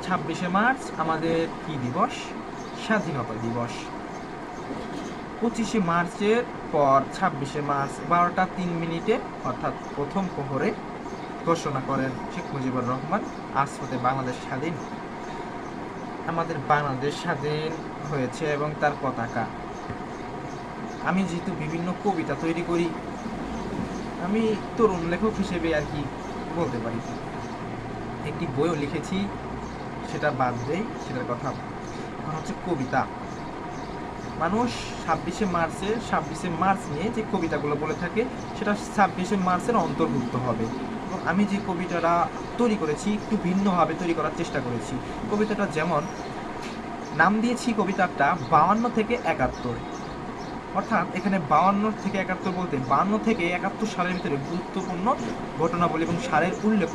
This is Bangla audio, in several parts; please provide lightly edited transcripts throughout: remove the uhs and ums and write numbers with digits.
26শে মার্চ আমাদের কি দিবস? স্বাধীনতা দিবস। 25শে মার্চের পর 26শে মার্চ 12টা 3 মিনিটে অর্থাৎ প্রথম প্রহরে ঘোষণা করেন শেখ মুজিবুর রহমান, আজ হতে বাংলাদেশ স্বাধীন। আমাদের বাংলাদেশ স্বাধীন হয়েছে এবং তার পতাকা। আমি যেহেতু বিভিন্ন কবিতা তৈরি করি, আমি তরুণ লেখক হিসেবে আর কি বলতে পারি, একটি বইও লিখেছি, সেটা বাদ দেই, সেটার কথা হচ্ছে কবিতা। মানুষ 26শে মার্চ নিয়ে যে কবিতাগুলো বলে থাকে সেটা 26শে মার্চের অন্তর্ভুক্ত হবে। এবং আমি যে কবিতাটা তৈরি করেছি একটু ভিন্নভাবে তৈরি করার চেষ্টা করেছি। কবিতাটা যেমন নাম দিয়েছি কবিতাটা 52 থেকে 71, অর্থাৎ এখানে 52 থেকে 71 বলতে 52 থেকে 71 সালের ভিতরে গুরুত্বপূর্ণ ঘটনাবলী এবং সালের উল্লেখ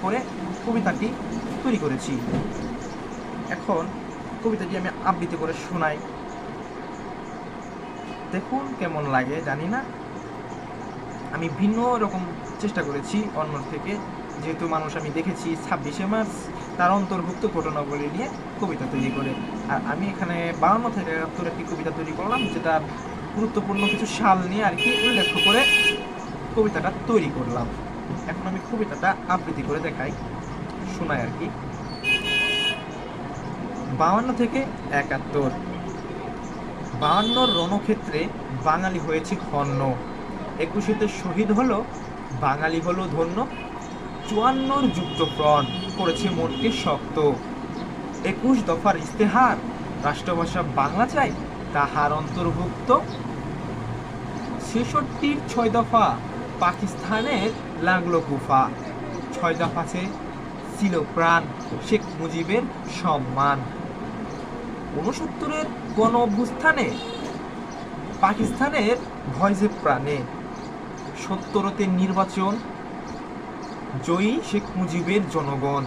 করে কবিতাটি তৈরি করেছি। এখন কবিতাটি আমি আবৃত্তি করে শোনাই, দেখুন কেমন লাগে জানি না। আমি ভিন্ন রকম চেষ্টা করেছি অন্য থেকে, যেহেতু মানুষ আমি দেখেছি 26শে মার্চ তার অন্তর্ভুক্ত ঘটনাবলী নিয়ে কবিতা তৈরি করে, আর আমি এখানে 52 থেকে 71 একটি কবিতা তৈরি করলাম, যেটা গুরুত্বপূর্ণ কিছু সাল নিয়ে আর কি উল্লেখ করে কবিতাটা তৈরি করলাম। এখন আমি কবিতাটা আবৃত্তি করে দেখাই, শোনাই আর কি। 52 থেকে 71। 52 রণক্ষেত্রে বাঙালি হয়েছে হন্য, 21-তে শহীদ হলো বাঙালি হলো ধন্য, 54 যুক্তফ্রন্ট করেছে মনকে শক্ত, 21 দফার ইস্তেহার রাষ্ট্রভাষা বাংলা চাই তাহার অন্তর্ভুক্ত, 66-র 6 দফা পাকিস্তানের লাগলো কুফা, 6 দফাতে ছিল প্রাণ শেখ মুজিবের সম্মান, 69-এর গণ অভ্যুত্থানে পাকিস্তানের ভয় যে প্রাণে, 70-তে নির্বাচন জয়ী শেখ মুজিবের জনগণ,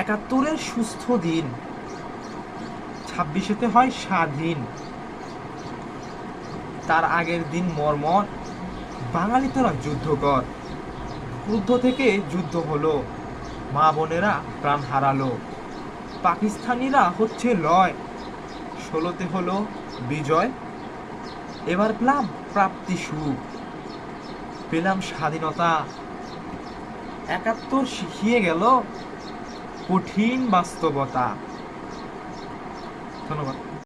71-এর সুস্থ দিন, 26-তে হয় স্বাধীন, তার আগের দিন মর্মর বাঙালি তোরা যুদ্ধ কর, ক্রুদ্ধ থেকে যুদ্ধ হলো, মা বোনেরা প্রাণ হারালো, পাকিস্তানিরা হচ্ছে লয়, 16-তে হলো বিজয়, এবার পেলাম প্রাপ্তি সুখ, পেলাম স্বাধীনতা, 71 শিখিয়ে গেল কঠিন বাস্তবতা। ধন্যবাদ।